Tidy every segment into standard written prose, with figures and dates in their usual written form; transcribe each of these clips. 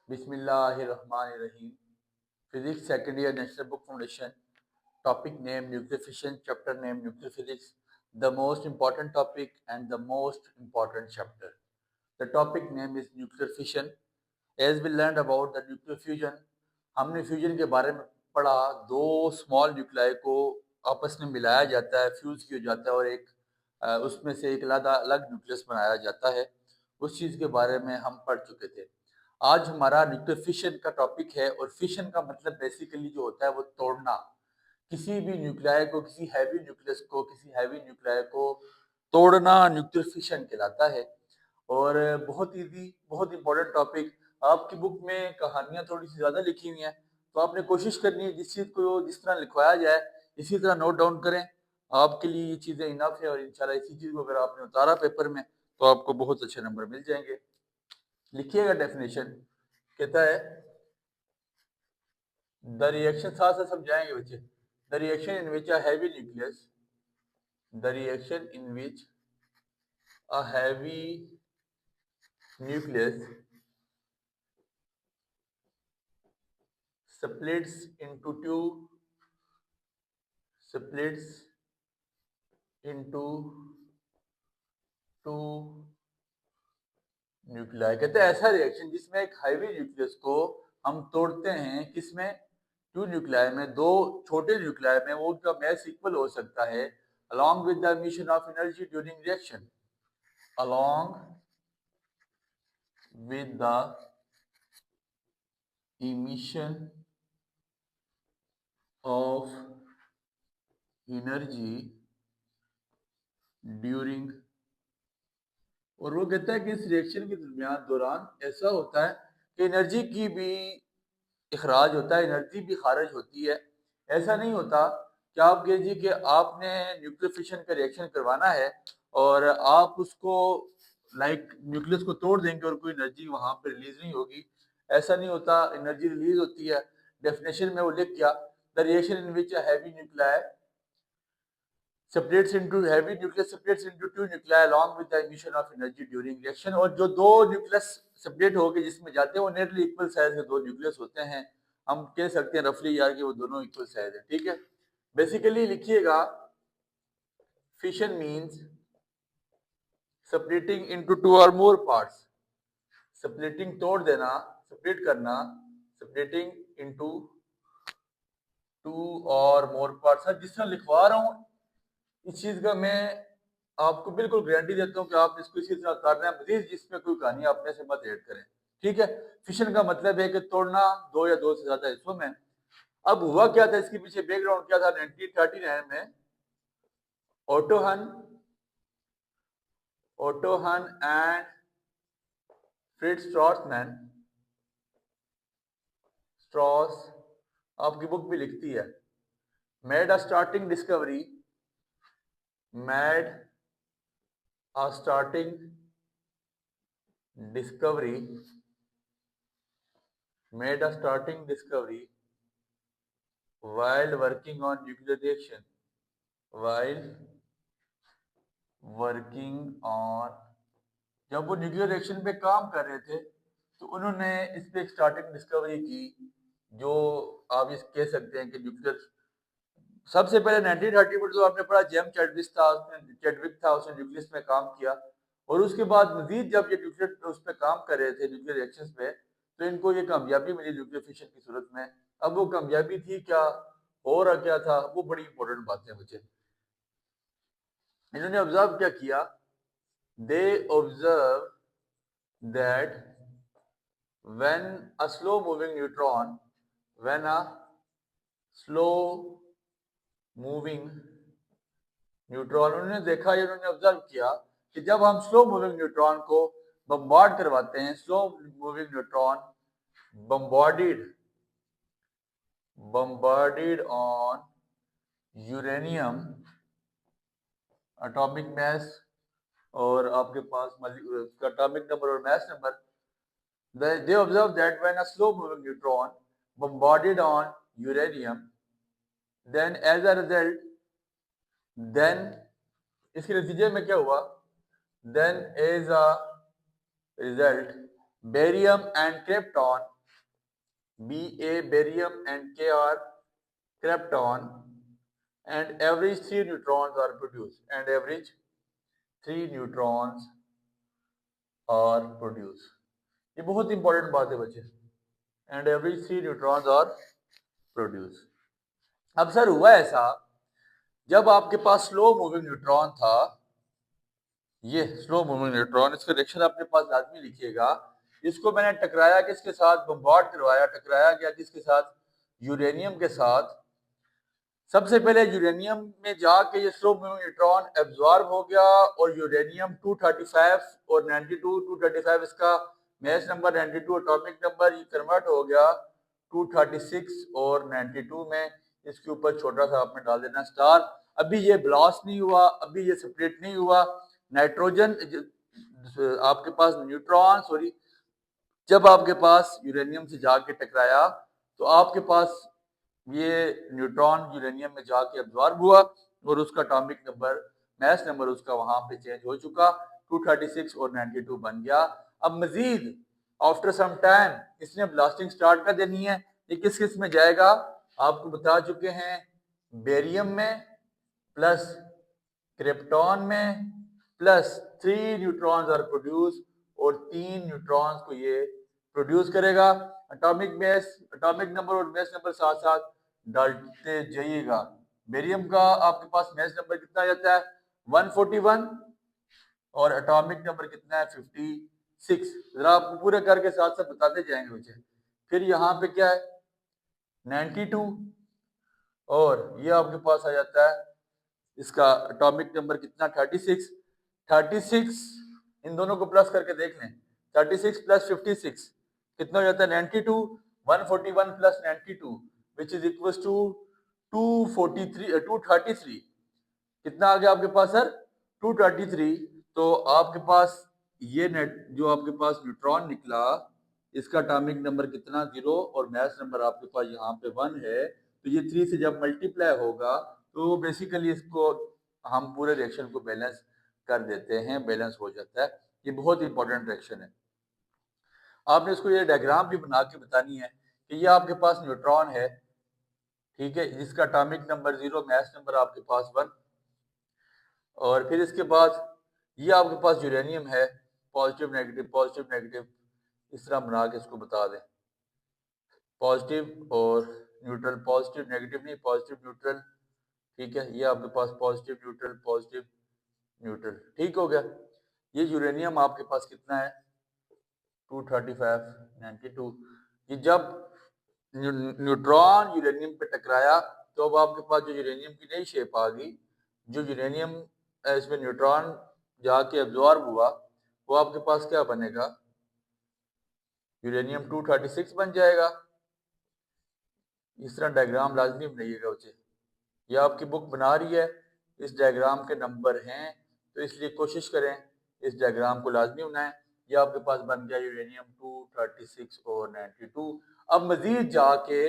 Bismillahirrahmanirrahim. Physics second year National Book Foundation. Topic name nuclear fission. Chapter name nuclear physics. The most important topic and the most important chapter. The topic name is nuclear fission. As we learned about the nuclear fusion, हमने fusion के बारे में पढ़ा। दो small nuclei को आपस में मिलाया जाता है, फ्यूज किया जाता है और एक उसमें से एक अलग अलग न्यूक्लियस बनाया जाता है। उस चीज़ के बारे में हम पढ़ चुके थे। आज हमारा न्यूक्लियर फिशन का टॉपिक है और फिशन का मतलब बेसिकली जो होता है वो तोड़ना। किसी भी न्यूक्लियाई को, किसी हैवी न्यूक्लियस को, किसी हैवी न्यूक्लियाई को तोड़ना न्यूक्लियर फिशन कहलाता है। और बहुत इजी, बहुत इंपॉर्टेंट टॉपिक। आपकी बुक में कहानियां थोड़ी सी ज्यादा लिखी हुई हैं, तो आपने कोशिश करनी है जिस चीज को जिस तरह लिखवाया जाए इसी तरह नोट डाउन करें। आपके लिए ये चीजें इनफ है और इंशाल्लाह इसी चीज को अगर आपने उतारा पेपर में तो आपको बहुत अच्छे नंबर मिल जाएंगे। लिखिएगा डेफिनेशन। कहता है द रिएक्शन, साथ साथ समझाएंगे बच्चे। The reaction in which a heavy nucleus, the reaction in which a heavy nucleus splits into two nuclei. कहते हैं ऐसा रिएक्शन जिसमें एक हैवी न्यूक्लियस को हम तोड़ते हैं, किसमें? टू न्यूक्लियाई में, दो छोटे न्यूक्लियाई में। वो उनका मैस इक्वल हो सकता है along with the emission of energy during reaction, along with the emission of energy during। और वो कहता है कि इस रिएक्शन के दौरान ऐसा होता है कि एनर्जी की भी इखराज होता है, एनर्जी भी खारिज होती है। ऐसा नहीं होता कि आप कहिए कि आपने न्यूक्लियर फिशन का रिएक्शन करवाना है और आप उसको न्यूक्लियस को तोड़ देंगे और कोई एनर्जी वहां पर रिलीज नहीं होगी। ऐसा नहीं होता, एनर्जी रिलीज होती है। डेफिनेशन में वो लिख क्या, the reaction in which a heavy nuclei separates into heavy nucleus separates into two nuclei along with the emission of energy during reaction। और जो दो न्यूक्लियस सेपरेट होके जिसमें जाते हैं वो नेटली इक्वल साइज के दो न्यूक्लियस होते हैं। हम कह सकते हैं रफली यार कि वो दोनों इक्वल साइज है। ठीक है, बेसिकली लिखिएगा fission means separating into two or more parts। separating तोड़ देना, सेपरेट करना, separating into two or more parts। जिस तरह लिखवा रहा हूँ इस चीज का मैं आपको बिल्कुल गारंटी देता हूँ कि आप इसको इसी तरह कर रहे हैं। मजीद जिसमें कोई कहानी अपने से मत ऐड करें। ठीक है, फिशन का मतलब है कि तोड़ना दो या दो से ज्यादा हिस्सों में। अब हुआ क्या था, इसके पीछे बैकग्राउंड क्या था? 1939 में ओटोहन एंड फ्रिट्ज स्ट्रॉस आपकी बुक भी लिखती है, made a starting discovery made a starting discovery while working on nuclear reaction, while working on जब वो न्यूक्लियर रिएक्शन पे काम कर रहे थे तो उन्होंने इस पे एक स्टार्टिंग डिस्कवरी की, जो आप इस कह सकते हैं कि न्यूक्लियर सबसे पहले 1930 में जो आपने पढ़ा जेम्स चैडविक था, उसने न्यूक्लियस में काम किया। और उसके बाद मजीद जब ये न्यूक्लियर उस पर काम कर रहे थे न्यूक्लियर रिएक्शंस पे, तो इनको ये कामयाबी मिली न्यूक्लियर फिशन की सूरत में। अब वो कामयाबी थी क्या, हो रहा क्या था, वो बड़ी इंपॉर्टेंट बात है मुझे। इन्होंने ऑब्जर्व क्या किया, they observe that when a slow moving neutron when a slow moving neutron, उन्होंने देखा, उन्होंने ऑब्जर्व किया कि जब हम स्लो मूविंग न्यूट्रॉन को बम्बार्ड करवाते हैं, slow moving neutron bombarded on uranium atomic mass और आपके पास एटॉमिक नंबर और mass number, they observe that when a slow moving neutron bombarded on uranium, then as a result, then इसके नतीजे में क्या हुआ, then as a result barium and krypton Ba barium and K are krypton, and average 3 neutrons are produced. And average 3 neutrons are produced. ये बहुत important बात है बच्चे. And average 3 neutrons are produced. अब सर हुआ ऐसा, जब आपके पास स्लो मूविंग न्यूट्रॉन था, ये स्लो मूविंग न्यूट्रॉन, इसका रिएक्शन अपने पास लाजमी लिखिएगा. इसको मैंने टकराया किसके साथ, बम्बार्ड करवाया, टकराया गया किसके साथ, यूरेनियम के साथ. सबसे पहले यूरेनियम में जाके ये स्लो मूविंग न्यूट्रॉन एब्जॉर्ब हो गया और यूरेनियम 235 और 92, 235 इसका मैस नंबर, 92 एटॉमिक नंबर, ये कन्वर्ट हो गया 236 और 92 में. इसके ऊपर छोटा सा आपने डाल देना स्टार. अभी ये ब्लास्ट नहीं हुआ, अभी ये स्प्लिट नहीं हुआ. नाइट्रोजन आपके पास न्यूट्रॉन, सॉरी, जब आपके पास यूरेनियम से जाके टकराया तो आपके पास ये न्यूट्रॉन यूरेनियम में जाके एब्जॉर्ब हुआ और उसका एटॉमिक नंबर, मैस नंबर उसका वहां पे चेंज हो चुका, 236 और 92 बन गया. अब मजीद आफ्टर सम टाइम इसने ब्लास्टिंग स्टार्ट कर देनी है. ये किस किस में जाएगा आपको बता चुके हैं, बेरियम में प्लस क्रिप्टॉन में प्लस 3 न्यूट्रॉन्स आर प्रोड्यूस, और 3 न्यूट्रॉन्स को ये प्रोड्यूस करेगा. एटॉमिक मैस, एटॉमिक नंबर और मैस नंबर साथ साथ डालते जाइएगा. बेरियम का आपके पास मैस नंबर कितना आ जाता है, 141, और एटॉमिक नंबर कितना है, 56. जरा आपको पूरे करके साथ साथ बताते जाएंगे बच्चे. फिर यहाँ पे क्या है, 92, और ये आपके पास आ जाता है इसका एटॉमिक नंबर कितना, 36. 36 इन दोनों को प्लस करके देख लें, 36 प्लस 56 कितना हो जाता है, 92. 141 plus 92 which is equal to 233. कितना आ गया आपके पास सर, 233. तो आपके पास ये नेट जो आपके पास न्यूट्रॉन निकला, इसका एटॉमिक नंबर कितना, 0, और मैस नंबर आपके पास यहाँ पे 1 है. तो ये 3 से जब मल्टीप्लाई होगा तो बेसिकली इसको हम पूरे रिएक्शन को बैलेंस कर देते हैं, बैलेंस हो जाता है. ये बहुत इंपॉर्टेंट रिएक्शन है. आपने इसको ये डायग्राम भी बना के बतानी है कि ये आपके पास न्यूट्रॉन है, ठीक है, जिसका एटॉमिक नंबर 0, मैस नंबर आपके पास 1, और फिर इसके बाद ये आपके पास यूरेनियम है, पॉजिटिव नेगेटिव पॉजिटिव नेगेटिव, इस तरह बना के इसको बता दें, पॉजिटिव और न्यूट्रल, पॉजिटिव नेगेटिव नहीं, पॉजिटिव न्यूट्रल, ठीक है. ये आपके पास पॉजिटिव न्यूट्रल पॉजिटिव न्यूट्रल, ठीक हो गया. ये यूरेनियम आपके पास कितना है, 235, 92. ये जब न्यूट्रॉन यूरेनियम पे टकराया तो अब आपके पास जो यूरेनियम की नई शेप आ गई, जो यूरेनियम इसमें न्यूट्रॉन जाके एब्जॉर्ब हुआ, वो आपके पास क्या बनेगा, यूरेनियम 236 बन जाएगा. इस तरह डायग्राम लाजमी बनाइएगा बच्चे. ये आपकी बुक बना रही है, इस डायग्राम के नंबर हैं, तो इसलिए कोशिश करें इस डायग्राम को लाजमी बनाएं. ये आपके पास बन गया यूरेनियम 236 और 92. अब मजीद जाके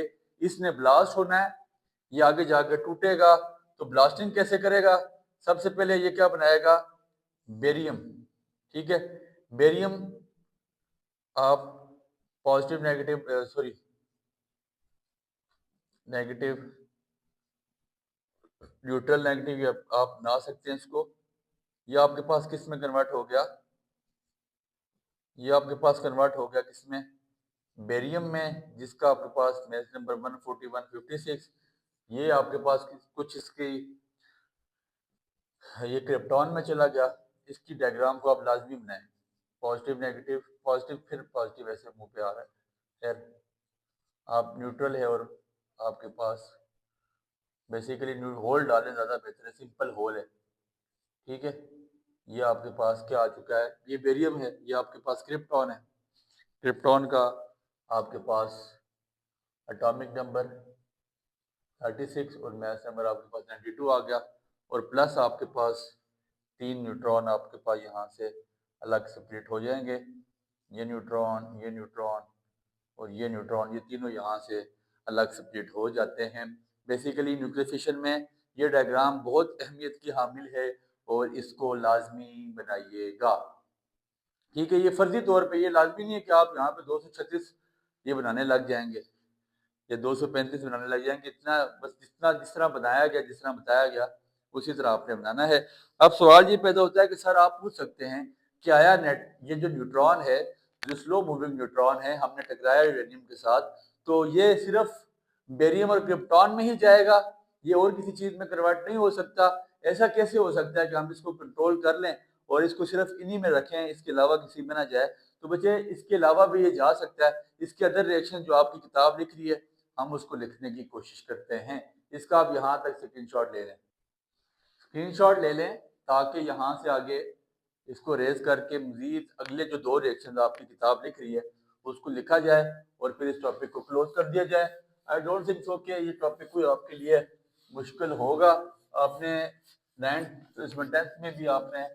इसने ब्लास्ट होना है, ये आगे जाके टूटेगा. तो ब्लास्टिंग कैसे करेगा, सबसे पहले ये क्या बनाएगा, बेरियम, ठीक है. बेरियम आप positive negative, sorry, negative neutral negative आप बना सकते हैं इसको. ये आपके पास किस में कन्वर्ट हो गया, ये आपके पास कन्वर्ट हो गया किसमें, बेरियम में, जिसका आपके पास मैच नंबर 141, 56. ये आपके पास कुछ इसकी ये क्रिप्टॉन में चला गया. इसकी डायग्राम को आप लाजमी बनाएं, पॉजिटिव नेगेटिव पॉजिटिव, फिर पॉजिटिव ऐसे मुंह पे आ रहा है. खैर आप न्यूट्रल है और आपके पास बेसिकली होल डालें ज़्यादा बेहतर है, सिंपल होल है, ठीक है. ये आपके पास क्या आ चुका है, ये बेरियम है, ये आपके पास क्रिप्टॉन है. क्रिप्टॉन का आपके पास एटॉमिक नंबर 36 और मैस नंबर आपके पास 92 आ गया, और प्लस आपके पास 3 न्यूट्रॉन आपके पास यहाँ से अलग सेपरेट हो जाएंगे. ये न्यूट्रॉन, ये न्यूट्रॉन और ये न्यूट्रॉन, ये तीनों यहाँ से अलग सेपरेट हो जाते हैं. बेसिकली न्यूक्लियर फिशन में ये डायग्राम बहुत अहमियत की हामिल है और इसको लाजमी बनाइएगा, ठीक है. ये फर्जी तौर पे, ये लाजमी नहीं है कि आप यहाँ पे 236 ये बनाने लग जाएंगे. या 235 बनाने लग जाएंगे। इतना बस जिस तरह बनाया गया, जिस तरह बताया गया उसी तरह आपने बनाना है। अब सवाल ये पैदा होता है कि सर आप पूछ सकते हैं कि आया ये जो न्यूट्रॉन है, जो स्लो मूविंग न्यूट्रॉन है, हमने टकराया यूरेनियम के साथ, तो ये सिर्फ बेरियम और क्रिप्टॉन में ही जाएगा, ये और किसी चीज में कन्वर्ट नहीं हो सकता? ऐसा कैसे हो सकता है कि हम इसको कंट्रोल कर लें और इसको सिर्फ इन्हीं में रखें, इसके अलावा किसी में ना जाए? तो बच्चे इसके अलावा भी ये जा सकता है। इसके अदर रिएक्शन जो आपकी किताब लिख रही है, हम उसको लिखने की कोशिश करते हैं। इसका आप यहाँ तक स्क्रीनशॉट ले लें, स्क्रीनशॉट ले लें, ताकि यहाँ से आगे इसको रेज करके मजीद अगले जो 2 रिएक्शन आपकी किताब लिख रही है उसको लिखा जाए और फिर इस टॉपिक को क्लोज कर दिया जाए। आई डोंट थिंक सो कि ये टॉपिक कोई आपके लिए मुश्किल होगा। आपने 9th इसमें 10th में भी आपने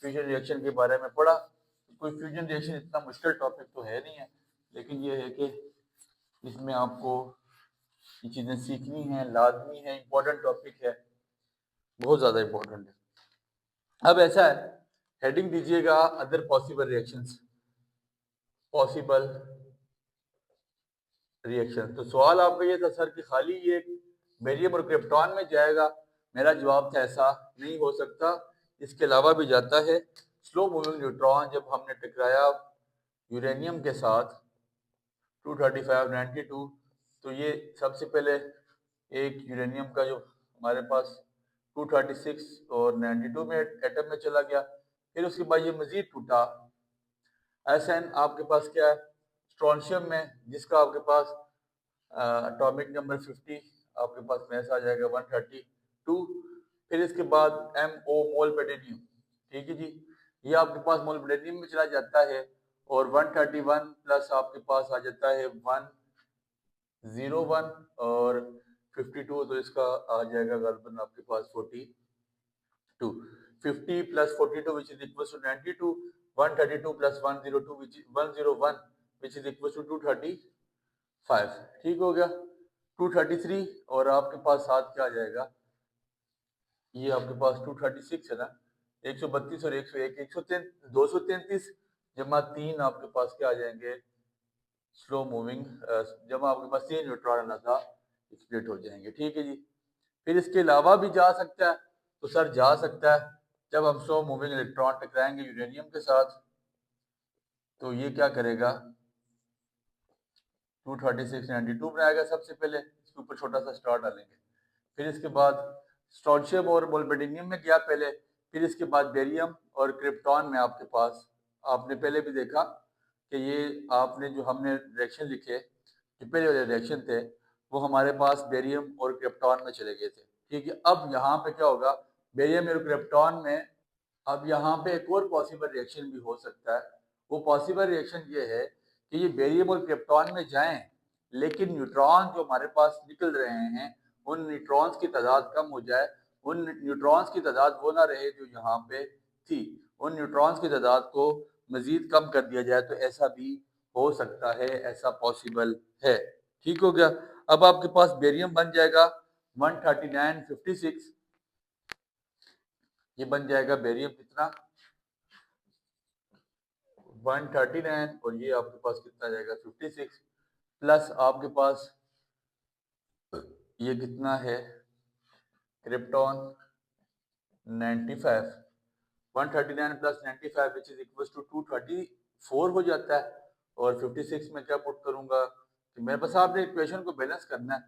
फ्यूजन रिएक्शन के बारे में पढ़ा। कोई फ्यूजन रिएक्शन इतना मुश्किल टॉपिक तो है नहीं है, लेकिन ये है कि इसमें आपको ये चीज़ें सीखनी है, लाजमी है, इम्पोर्टेंट टॉपिक है, बहुत ज़्यादा इम्पोर्टेंट है। अब ऐसा है, हेडिंग दीजिएगा other possible reactions, possible reaction. तो सवाल आपका ये था सर कि खाली ये बेरियम और क्रिप्टॉन में जाएगा? मेरा जवाब था ऐसा नहीं हो सकता, इसके अलावा भी जाता है। स्लो मूविंग न्यूट्रॉन जब हमने टकराया यूरेनियम के साथ 23592, तो ये सबसे पहले एक यूरेनियम का जो हमारे पास 236 और 92 में एटम में चला गया, फिर उसके बाद ये मजीद टूटा। SN आपके पास क्या है स्ट्रोंशियम में, जिसका आपके पास एटॉमिक नंबर 50, आपके पास मैस आ जाएगा 132। फिर इसके बाद MO मोलबेडेनियम, ठीक है जी, ये आपके पास मोलबेडेनियम में चला जाता है और 131 प्लस आपके पास आ जाता है 101 और 52, तो इसका आ जाएगा गलबन आपके पास 42। 50 plus 42 which is equals to 92, 132 plus 102 which is 101 which is equals to 235, ठीक हो गया। 233 और आपके पास साथ क्या आ जाएगा, ये आपके पास 236 है ना, 132 और 101, 233 जमा 3 आपके पास क्या आ जाएंगे स्लो मूविंग, जमा आपके पास 3 न्यूट्रॉन आना था, स्प्लिट हो जाएंगे, ठीक है जी। फिर इसके अलावा भी जा सकता है, तो सर जा सकता है जब हम स्लो मूविंग इलेक्ट्रॉन टकराएंगे यूरेनियम के साथ, तो ये क्या करेगा 23692 बनाएगा सबसे पहले, इसके ऊपर छोटा सा स्टार डालेंगे। फिर इसके बाद स्ट्रोंशियम और मोलबेडिनियम में गया पहले, फिर इसके बाद बेरियम और क्रिप्टॉन में आपके पास, आपने पहले भी देखा कि ये आपने जो हमने रिएक्शन लिखे, जो पहले वाले रिएक्शन थे, वो हमारे पास बेरियम और क्रिप्टॉन में चले गए थे, ठीक है। अब यहाँ पे क्या होगा, बेरियम और क्रिप्टॉन में अब यहाँ पे एक और पॉसिबल रिएक्शन भी हो सकता है। वो पॉसिबल रिएक्शन ये है कि ये बेरियम और क्रिप्टॉन में जाएं, लेकिन न्यूट्रॉन जो हमारे पास निकल रहे हैं उन न्यूट्रॉन्स की तादाद कम हो जाए, उन न्यूट्रॉन्स की तादाद वो ना रहे जो यहाँ पे थी, उन न्यूट्रॉन्स की तादाद को मजीद कम कर दिया जाए, तो ऐसा भी हो सकता है, ऐसा पॉसिबल है, ठीक हो गया। अब आपके पास बेरियम बन जाएगा 13956, ये बन जाएगा बेरियम कितना 139, और ये आपके पास कितना जाएगा 56, प्लस आपके पास ये कितना है krypton 95, 139 plus 95 which is equals to 234 हो जाता है। और 56 में क्या पुट करूंगा कि मेरे पास, आपने इक्वेशन को बैलेंस करना है,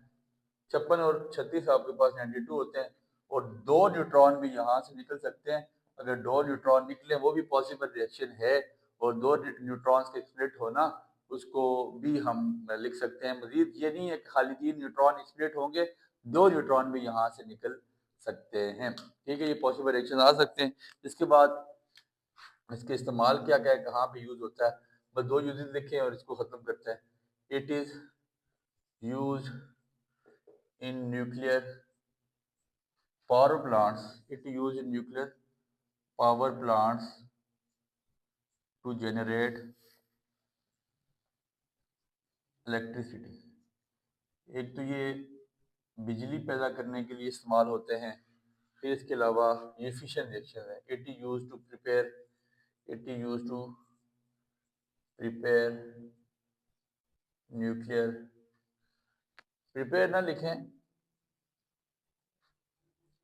56 और 36 आपके पास 92 होते हैं, और 2 न्यूट्रॉन भी यहाँ से निकल सकते हैं। अगर 2 न्यूट्रॉन निकले वो भी पॉसिबल रिएक्शन है, और 2 न्यूट्रॉन्स के स्प्लिट होना उसको भी हम लिख सकते हैं। मजीद ये नहीं है कि खाली 3 न्यूट्रॉन स्प्लिट होंगे, 2 न्यूट्रॉन भी यहाँ से निकल सकते हैं, ठीक है। ये पॉसिबल रिएक्शन आ सकते हैं। इसके बाद इसके इस्तेमाल क्या क्या है, कहाँ पे यूज होता है, बस 2 यूजेस लिखे और इसको खत्म करते हैं। It is use in nuclear power plants, it used in nuclear power plants to generate electricity। एक तो ये बिजली पैदा करने के लिए इस्तेमाल होते हैं, फिर इसके अलावा ये फिशन रिएक्शन है। It is use to prepare, it is use to prepare nuclear prepare ना लिखें,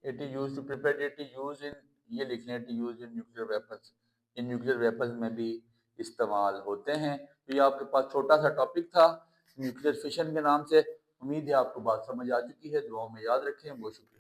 it is use to prepare, it is use in, ये लिख लें, it is use in nuclear weapons, in nuclear weapons में भी इस्तेमाल होते हैं। तो ये आपके पास छोटा सा टॉपिक था न्यूक्लियर फिशन के नाम से। उम्मीद है आपको बात समझ आ चुकी है। दुआओं में याद रखें। बहुत शुक्रिया।